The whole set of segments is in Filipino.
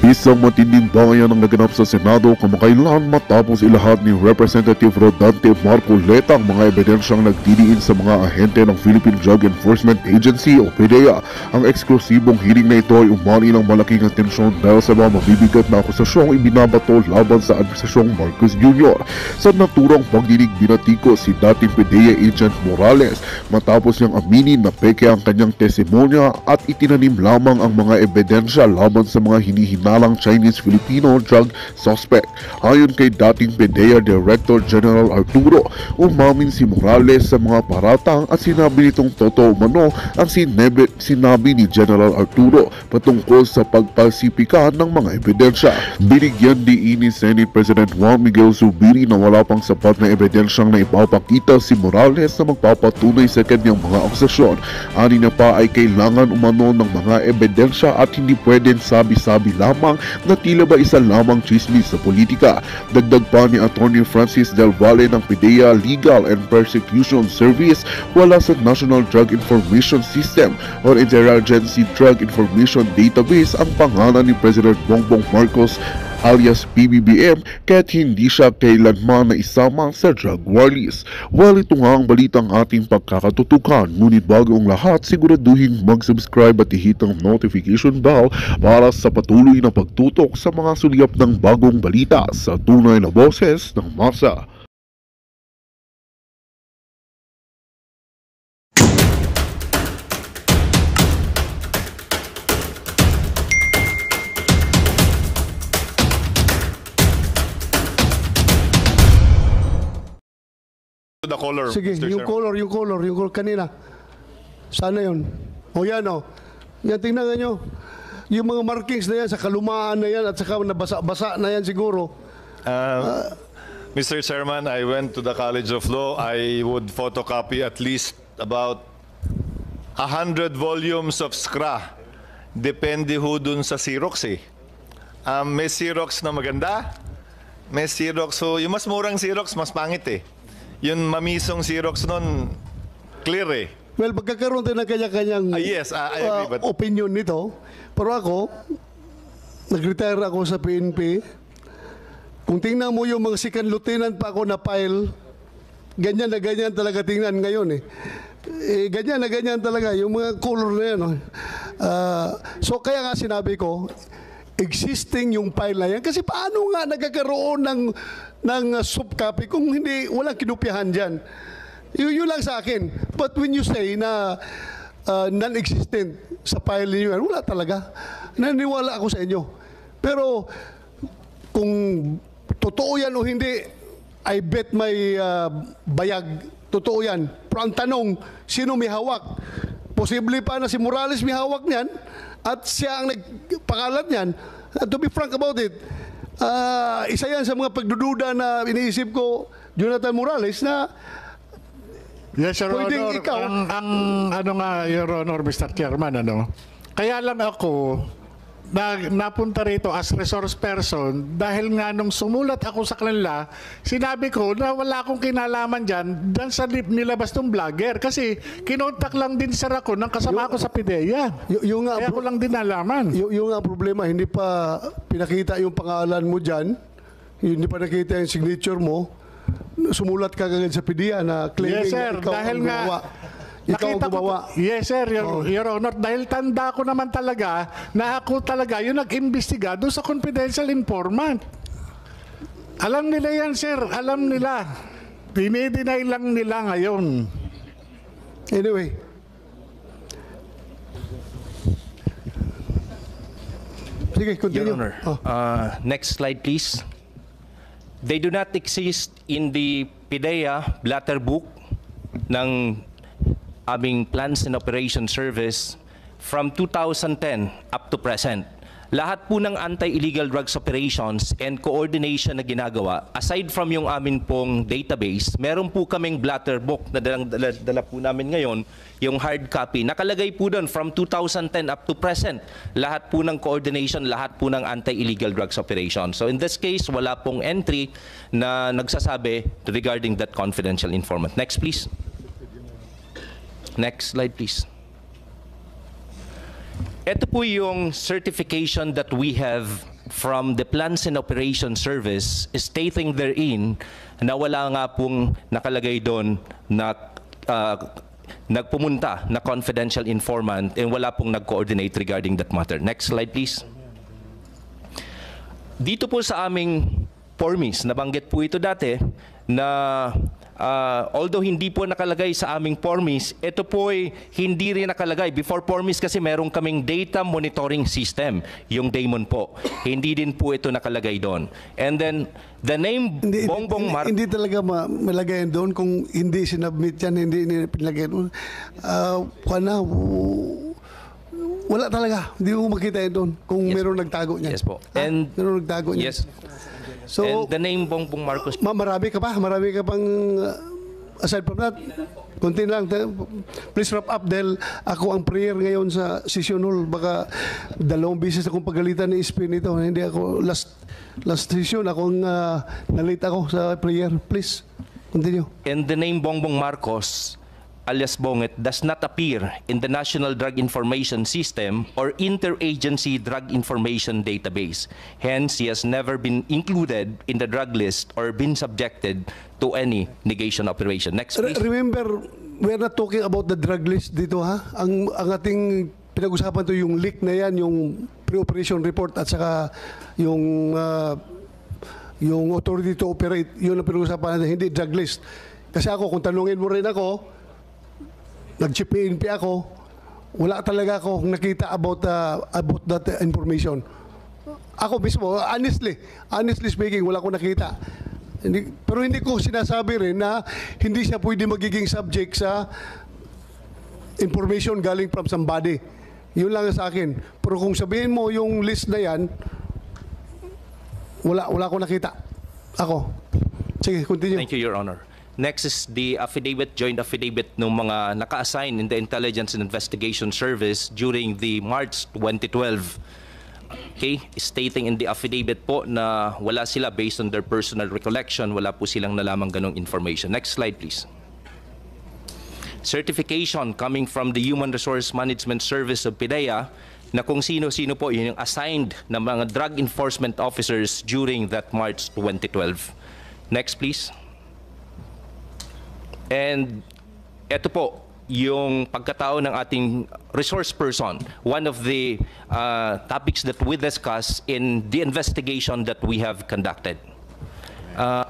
Isang matinding bangayan ang naganap sa Senado kamakailan matapos ilahat ni Representative Rodante Marcoleta ang mga ebidensyang nagdidiin sa mga ahente ng Philippine Drug Enforcement Agency o PDEA. Ang eksklusibong hearing na ito ay umani ng malaking atensyon dahil sa mga mabibigat na akusasyong ibinabato laban sa Administrasyong Marcos Jr. Sa naturang pagdinig binatiko si dating PDEA Agent Morales matapos niyang aminin na peke ang kanyang testimonya at itinanim lamang ang mga ebidensya laban sa mga hinihinalang Chinese-Filipino drug suspect. Ayon kay dating PDEA Director General Arturo, umamin si Morales sa mga paratang at sinabi nitong totoo umano ang sinabi ni General Arturo patungkol sa pagpalsipika ng mga ebidensya. Binigyan din ni Senate President Juan Miguel Zubiri na wala pang sapat na ebidensyang na ipapakita si Morales na magpapatunay sa kanyang mga akusasyon. Ani na pa ay kailangan umano ng mga ebidensya at hindi pwedeng sabi-sabi lamang na tila ba isa lamang chismis sa politika. Dagdag pa ni Attorney Francis Del Valle ng PDEA Legal and Prosecution Service, wala sa National Drug Information System or Interagency Drug Information Database ang pangalan ni President Bongbong Marcos alias PBBM kaya't hindi siya kailanman na isama sa drug war list. Well, ito nga ang balitang ating pagkakatutukan. Ngunit bago ang lahat, siguraduhin mag-subscribe at ihit ang notification bell para sa patuloy na pagtutok sa mga sulyap ng bagong balita sa tunay na boses ng masa. The color, sige, Mr. yung Chairman. color kanina. Sana yun. O yan o. Yan, tingnan nyo. Yung mga markings na yan, sa kalumaan na yan, at saka nabasa-basa na yan siguro. Mr. Chairman, I went to the College of Law. I would photocopy at least about 100 volumes of SCRA. Depende ho dun sa Xerox eh. May Xerox na maganda. May Xerox, so yung mas murang Xerox, mas pangit eh. Yung mamisong Xerox nun, clear eh. Well, magkakaroon din ng kanya-kanyang Yes, I agree, but opinion nito. Pero ako, nag-retire ako sa PNP. Kung tingnan mo yung mga second lieutenant pa ako na file, ganyan na ganyan talaga tingnan ngayon eh. Ganyan na ganyan talaga, yung mga color na yan. So kaya nga sinabi ko, existing yung file na yan. Kasi paano nga nagkakaroon ng soft copy kung hindi, walang kinopyahan dyan. Yun lang sa akin. But when you say na non-existent sa file niyo yan, wala talaga. Naniwala ako sa inyo. Pero kung totoo yan o hindi, I bet may bayag. Totoo yan. Pero ang tanong, sino may hawak? Posible pa na si Morales may hawak niyan at siya ang nagpakalat niyan. To be frank about it, isa yan sa mga pagdududa na iniisip ko, Jonathan Morales, na yes, Your pwedeng Honor. ikaw. Ang ano nga, Your Honor, Mr. Chairman, ano? Kaya lang ako napunta rito as resource person dahil nga nung sumulat ako sa kanila, sinabi ko na wala akong kinalaman dyan sa nilabas ng vlogger kasi kinontak lang din sir ako ng kasama ko sa PDEA. Kaya ko lang din nalaman. Yung nga problema, hindi pa pinakita yung pangalan mo dyan, hindi pa nakita yung signature mo, sumulat ka agad sa PDEA na claiming yes, sir, ikaw dahil ang gumawa. Ikaw ang gumawa. Yes, sir, Your Honor. Dahil tanda ko naman talaga na ako talaga yung nag-imbestiga doon sa confidential informant. Alam nila yan, sir. Alam nila. Dinideny lang nila ngayon. Anyway. Sige, continue. Your Honor, next slide please. They do not exist in the PDEA blatter book ng aming Plans and Operation Service from 2010 up to present. Lahat po ng anti-illegal drugs operations and coordination na ginagawa, aside from yung amin pong database, meron po kaming blatter book na dala po namin ngayon, yung hard copy. Nakalagay po doon from 2010 up to present. Lahat po ng coordination, lahat po ng anti-illegal drugs operations. So in this case, wala pong entry na nagsasabi regarding that confidential informant. Next please. Next slide, please. Ito po yung certification that we have from the Plans and Operations Service stating therein na wala nga pong nakalagay doon na nagpumunta na confidential informant and wala pong nag-coordinate regarding that matter. Next slide, please. Dito po sa aming formis, nabanggit po ito dati na although hindi po nakalagay sa aming formis, ito po ay hindi rin nakalagay. Before formis kasi meron kaming data monitoring system, yung Daemon po. Hindi din po ito nakalagay doon. And then, the name Bongbong Marcos... Hindi talaga malagay doon kung hindi sinubmit yan, hindi pinalagay doon. Wala talaga. Hindi mo makita yun doon kung meron nagtago niyan. Yes po. And meron nagtago niyan. yes. So, and the name Bongbong Marcos... marami ka pa? Marami ka pang aside from that? Kunti lang. Please wrap up dahil ako ang prayer ngayon sa session hall. Baka 2 beses akong pagalitan ni Ispin nito. Hindi ako, last session, akong nalate ako sa prayer. Please, continue. And the name Bongbong Marcos, alias Bonget, does not appear in the National Drug Information System or Interagency Drug Information Database. Hence, he has never been included in the drug list or been subjected to any negation operation. Next, please. Remember, we're not talking about the drug list dito, ha? Ang ating pinag-usapan to yung leak na yan, yung pre-operation report at saka yung authority to operate, yun ang pinag-usapan natin, hindi drug list. Kasi ako, kung tanungin mo rin ako, nag-PNP ako, wala talaga ako nakita about that information. Ako mismo, honestly speaking, wala ko nakita. Pero hindi ko sinasabi rin na hindi siya pwede magiging subject sa information galing from somebody. Yun lang sa akin. Pero kung sabihin mo yung list na yan, wala ko nakita. Ako. Sige, continue. Thank you, Your Honor. Next is the affidavit, joint affidavit ng mga naka-assign in the Intelligence and Investigation Service during the March 2012. Okay, stating in the affidavit po na wala sila based on their personal recollection, wala po silang nalamang ganong information. Next slide, please. Certification coming from the Human Resource Management Service of PIDEA na kung sino-sino po yung assigned na mga drug enforcement officers during that March 2012. Next, please. And ito po, yung pagkatao ng ating resource person, one of the topics that we discuss in the investigation that we have conducted. Your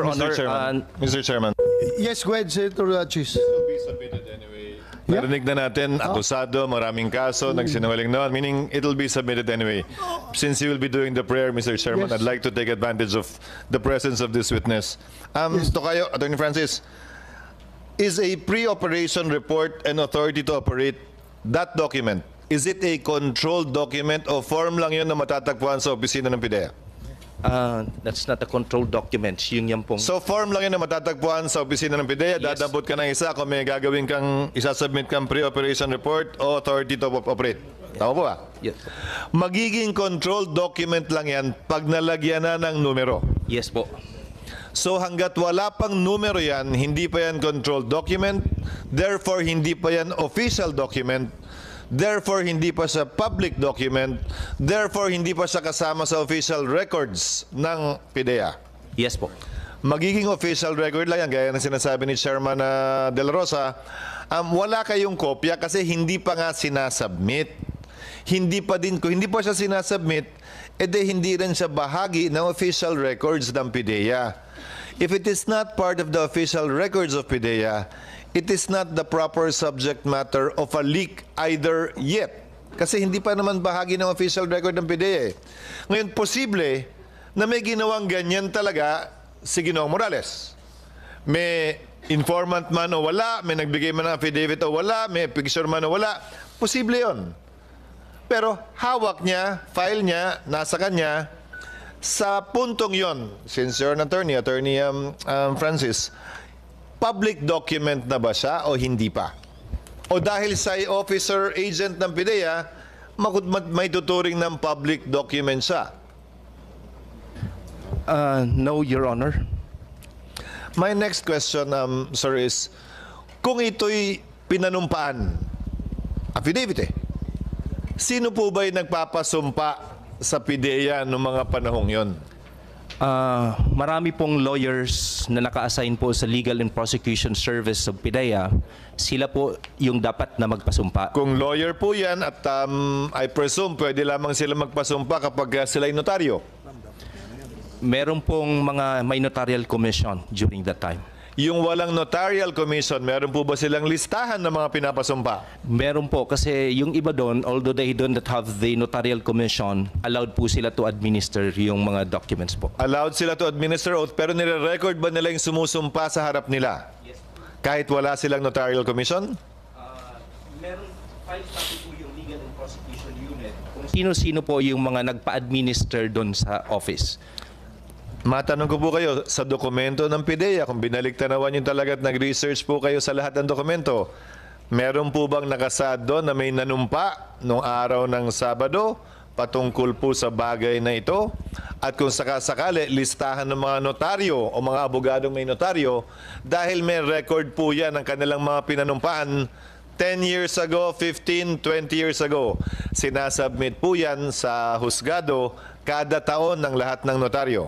Honor, Mr. Chairman. Yes, go ahead, Senator Chis. It will be submitted anyway. Narinig na natin, akusado, maraming kaso, nagsinungaling noon, meaning it will be submitted anyway. Since you will be doing the prayer, Mr. Chairman, Yes. I'd like to take advantage of the presence of this witness. Tokayo, Attorney Francis, is a pre-operation report and authority to operate that document? Is it a controlled document o form lang yun na matatagpuan sa opisina ng PIDEA? That's not a controlled document. Yung yan pong... So form lang yun na matatagpuan sa opisina ng PIDEA, Yes. dadabot ka ng isa kung may gagawin kang isasubmit kang pre-operation report o authority to operate. Tama po ba? Yes. Magiging controlled document lang yan pag nalagyan na ng numero. Yes po. So hanggat wala pang numero yan, hindi pa yan controlled document, therefore hindi pa yan official document, therefore hindi pa sa public document, therefore hindi pa sa kasama sa official records ng PIDEA. Yes po. Magiging official record lang yan, gaya ng sinasabi ni Chairman De La Rosa, wala kayong kopya kasi hindi pa nga sinasubmit. Kung hindi pa siya sinasubmit, hindi rin siya bahagi ng official records ng PIDEA. If it is not part of the official records of PIDEA, it is not the proper subject matter of a leak either yet. Kasi hindi pa naman bahagi ng official record ng PIDEA. Ngayon, posible na may ginawang ganyan talaga si Ginoong Morales. May informant man o wala, may nagbigay man ng affidavit o wala, may picture man o wala, posible yon. Pero hawak niya, file niya, nasa kanya. Sa puntong yon, since you're an attorney, Francis, public document na ba siya o hindi pa? O dahil sa officer agent ng PIDEA, may tuturing ng public document siya? No, Your Honor. My next question, sir, is kung ito'y pinanumpaan, affidavit sino po ba'y nagpapasumpa sa PIDEA noong mga panahong yon? Marami pong lawyers na naka-assign po sa Legal and Prosecution Service of PIDEA. Sila po yung dapat na magpasumpa. Kung lawyer po yan at I presume pwede lamang sila magpasumpa kapag sila ay notaryo. Meron pong mga may notarial commission during that time. Yung walang notarial commission, meron po ba silang listahan ng mga pinapasumpa? Meron po kasi yung iba doon, although they don't have the notarial commission, allowed po sila to administer yung mga documents po. Allowed sila to administer oath, pero nire-record ba nila yung sumusumpa sa harap nila? Kahit wala silang notarial commission? Meron 5 po yung Legal and Prosecution Unit. Kung sino-sino po yung mga nagpa-administer doon sa office. Matanong ko po kayo, sa dokumento ng PIDEA, kung binaliktanawan nyo talaga at nag-research po kayo sa lahat ng dokumento, meron po bang nakasaad doon na may nanumpa noong araw ng Sabado patungkol po sa bagay na ito? At kung sakasakali, listahan ng mga notaryo o mga abogadong may notaryo, dahil may record po yan ng kanilang mga pinanumpaan 10 years ago, 15, 20 years ago. Sinasubmit po yan sa husgado kada taon ng lahat ng notaryo.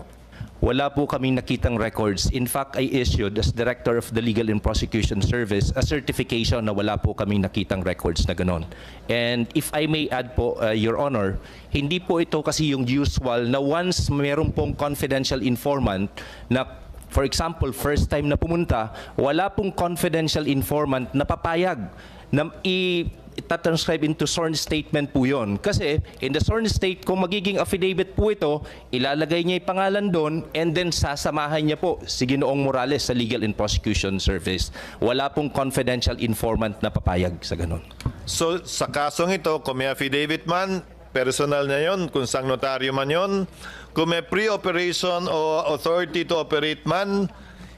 Wala po kaming nakitang records. In fact, I issued as Director of the Legal and Prosecution Service a certification na wala po kaming nakitang records na ganon. And if I may add po, Your Honor, hindi po ito kasi yung usual na once mayroon pong confidential informant na, for example, first time na pumunta, wala pong confidential informant na papayag na itatranscribe into sworn statement po yun. Kasi in the sworn state, kung magiging affidavit po ito, ilalagay niya yung pangalan doon and then sasamahan niya po si Ginoong Morales sa Legal and Prosecution Service. Wala pong confidential informant na papayag sa ganun. So sa kasong ito, kung may affidavit man, personal na yon, kung sang notaryo man yon, kung may pre-operation o authority to operate man,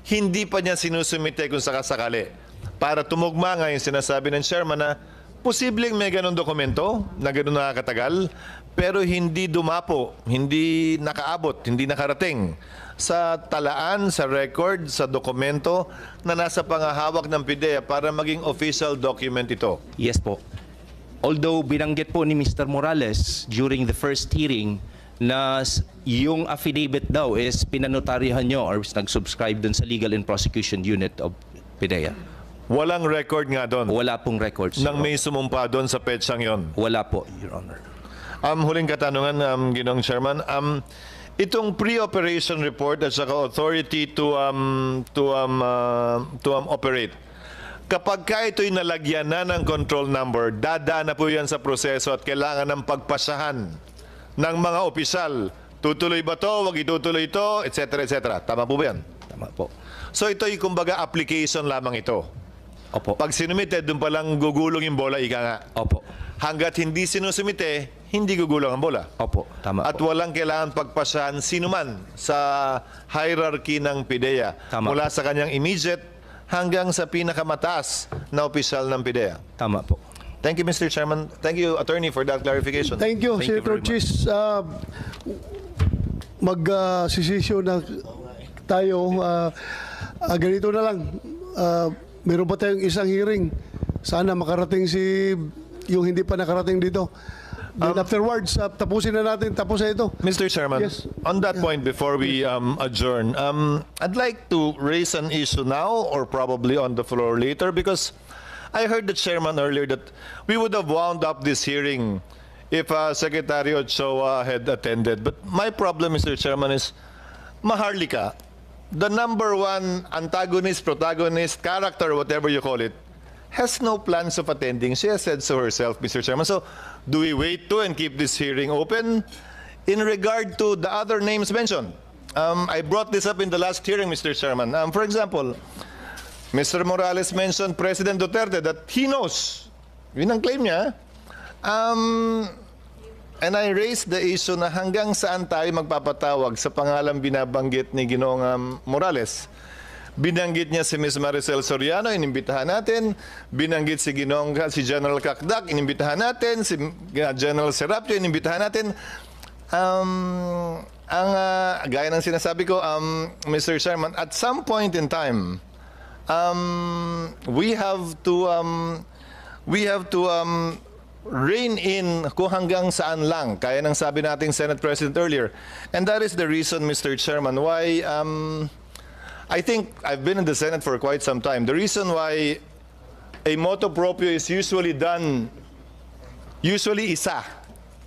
hindi pa niya sinusumite kung sakasakali. Para tumugma nga yung sinasabi ng chairman na posibleng may ganun dokumento na ganun nakakatagal, pero hindi dumapo, hindi nakaabot, hindi nakarating sa talaan, sa record, sa dokumento na nasa pangahawak ng PIDEA para maging official document ito. Yes po. Although binanggit po ni Mr. Morales during the first hearing na yung affidavit daw is pinanotaryahan nyo or nag-subscribe dun sa Legal and Prosecution Unit of PIDEA. Walang record nga doon Wala pong records. nang may sumumpa doon sa petsang yon. Wala po, Your Honor. Huling katanungan, Ginoong Chairman. Itong pre-operation report at saka authority to operate, kapag ka ito'y nalagyan na ng control number, dadaan na po yan sa proseso at kailangan ng pagpasahan ng mga opisyal. Tutuloy ba to? Wag itutuloy ito? Etc. etc. Tama po ba yan? Tama po. So ito'y kumbaga application lamang ito. Opo. Pag sinumite, doon palang gugulong yung bola, ika nga. Opo. Hanggat hindi sinusumite, hindi gugulong ang bola. Opo. Tama At po. walang kailangan pagpasahan sino man sa hierarchy ng PIDEA. Tama Mula sa kanyang immediate hanggang sa pinakamataas na opisyal ng PIDEA. Tama po. Thank you, Mr. Chairman. Thank you, Attorney, for that clarification. Thank you, Thank you Senator very Chis. Mag-sisisyo na tayo. Ganito na lang. Meron pa tayong isang hearing. Sana makarating yung hindi pa nakarating dito. Then afterwards, tapusin na natin. Tapos na ito. Mr. Chairman, Yes. on that point, before we adjourn, I'd like to raise an issue now or probably on the floor later because I heard the chairman earlier that we would have wound up this hearing if Secretary Ochoa had attended. But my problem, Mr. Chairman, is Maharlika, the number one antagonist, protagonist, character, whatever you call it, has no plans of attending. She has said so herself, Mr. Chairman. So, do we wait to and keep this hearing open? In regard to the other names mentioned, I brought this up in the last hearing, Mr. Chairman. For example, Mr. Morales mentioned President Duterte that he knows. Yun ang claim niya. And I raised the issue na hanggang saan tayo magpapatawag sa pangalang binabanggit ni Ginoong Morales. Binanggit niya si Ms. Maricel Soriano, inimbitahan natin. Binanggit si si General Kakdak, inimbitahan natin. Si General Serapio, inimbitahan natin. Gaya ng sinasabi ko, Mr. Chairman, at some point in time, we have to rein in kung hanggang saan lang, kaya ng sabi nating Senate President earlier. And that is the reason, Mr. Chairman, why I think I've been in the Senate for quite some time. The reason why a motu proprio is usually done, usually isa.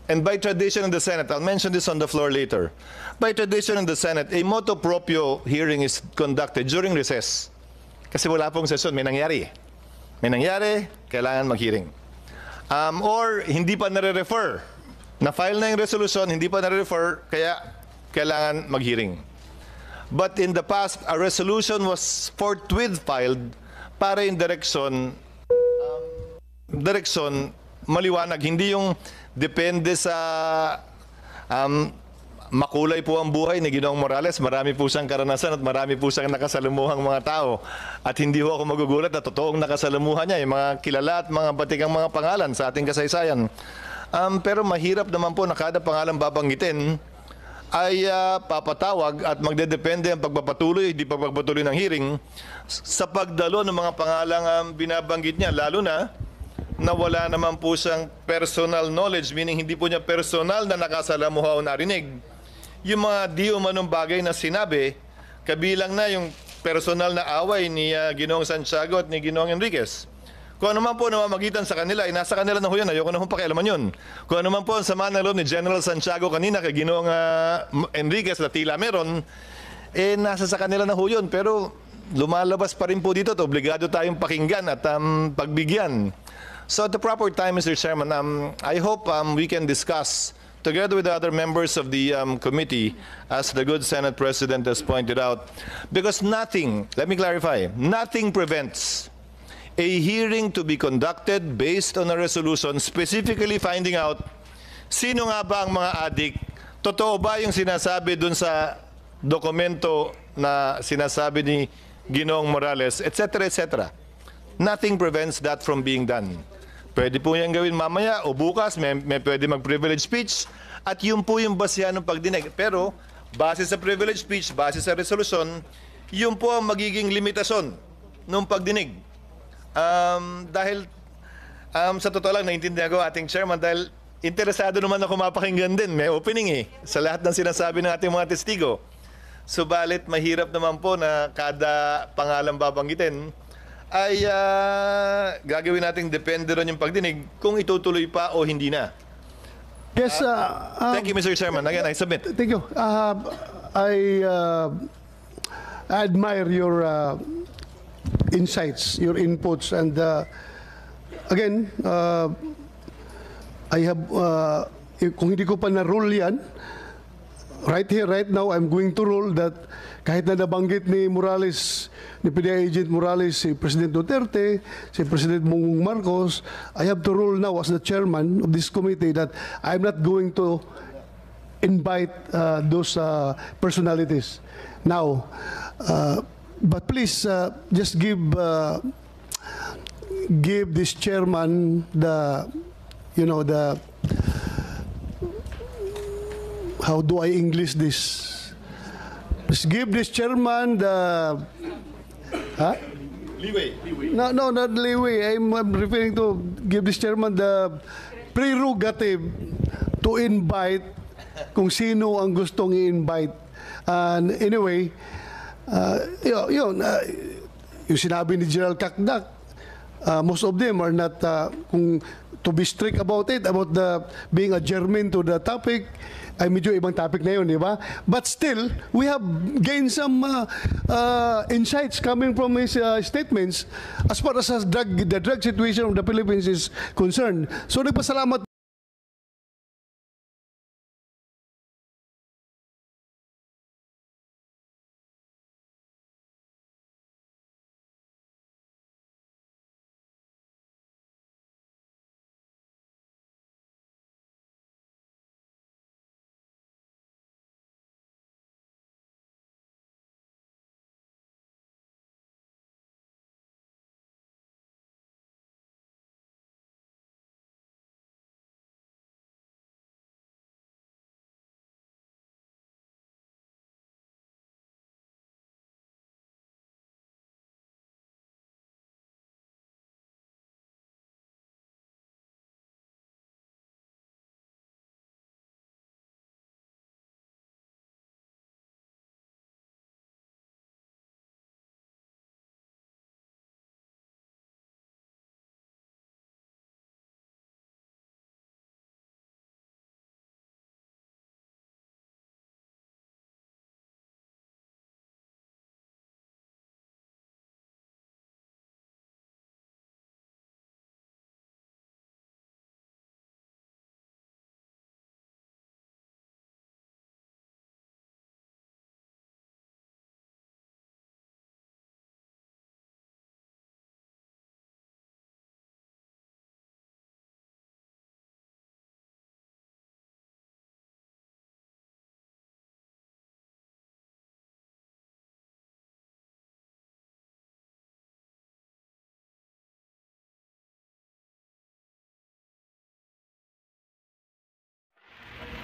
And by tradition in the Senate, I'll mention this on the floor later. By tradition in the Senate, a motu proprio hearing is conducted during recess. Kasi wala pong session, may nangyari. May nangyari, kailangan mag-hearing. Or hindi pa nare-refer. Na-file na yung resolution, hindi pa nare-refer, kaya kailangan mag-hearing. But in the past, a resolution was forthwith filed para in direction maliwanag. Hindi yung depende sa makulay po ang buhay ni Ginoong Morales. Marami po siyang karanasan at marami po siyang nakasalamuhang mga tao. At hindi ho ako magugulat na totoong nakasalamuhan niya, yung mga kilala at mga batikang mga pangalan sa ating kasaysayan. Pero mahirap naman po na kada pangalan babanggitin ay papatawag at magdedepende ang pagpapatuloy, di pagpapatuloy ng hearing sa pagdalo ng mga pangalang binabanggit niya, lalo na wala naman po siyang personal knowledge, meaning hindi po niya personal na nakasalamuha o narinig. Yung mga di umanong bagay na sinabi, kabilang na yung personal na away ni Ginoong Santiago at ni Ginoong Enriquez. Kung ano man po namamagitan sa kanila, ay nasa kanila na ho yun. Ayoko na hong pakialaman yun. Kung ano man po ang sama ng loob ni General Santiago kanina kay Ginoong Enriquez na tila meron, nasa sa kanila na ho yun. Pero lumalabas pa rin po dito at obligado tayong pakinggan at pagbigyan. So at the proper time, Mr. Chairman, I hope we can discuss together with the other members of the committee, as the good Senate President has pointed out, because nothing, let me clarify, nothing prevents a hearing to be conducted based on a resolution specifically finding out sino nga ba ang mga adik, totoo ba yung sinasabi dun sa dokumento na sinasabi ni Ginoong Morales, etc., etc. Nothing prevents that from being done. Pwede po yan gawin mamaya o bukas, may pwede mag-privilege speech at yun po yung basihan ng pagdinig. Pero base sa privilege speech, base sa resolution, yun po ang magiging limitasyon ng pagdinig. Dahil sa totoo lang, naiintindihan ko ating chairman dahil interesado naman ako mapakinggan din. May opening sa lahat ng sinasabi ng ating mga testigo. Subalit mahirap naman po na kada pangalan babanggitin ay gagawin nating depende ron yung pagdinig kung itutuloy pa o hindi na. Yes, Thank you, Mr. Chairman. Again, I submit. thank you. I admire your insights, your inputs, and again, I have, kung hindi ko pa na-rule yan, right here, right now, I'm going to rule that kahit na nabanggit ni Morales, ni PDEA Agent Morales, si President Duterte, si President Bongbong Marcos, I have to rule now as the chairman of this committee that I'm not going to invite those personalities. Now, but please just give this chairman the, you know, the, how do I English this? Just give this chairman the, Leeway. no, not leeway. I'm referring to give this chairman the prerogative to invite kung sino ang gustong i-invite. And anyway, yung sinabi ni General Kakdak, most of them are not, kung to be strict about it, about the being a germane to the topic, ay medyo ibang topic na yun, di ba? But still, we have gained some insights coming from his statements as far as the drug situation of the Philippines is concerned. So nagpasalamat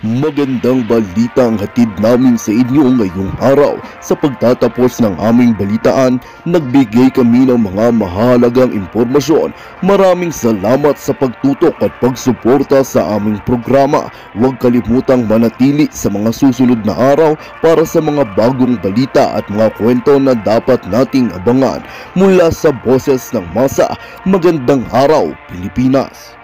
Magandang balita ang hatid namin sa inyo ngayong araw. Sa pagtatapos ng aming balitaan, nagbigay kami ng mga mahalagang impormasyon. Maraming salamat sa pagtutok at pagsuporta sa aming programa. Huwag kalimutang manatili sa mga susunod na araw para sa mga bagong balita at mga kwento na dapat nating abangan. Mula sa Boses ng Masa, magandang araw Pilipinas!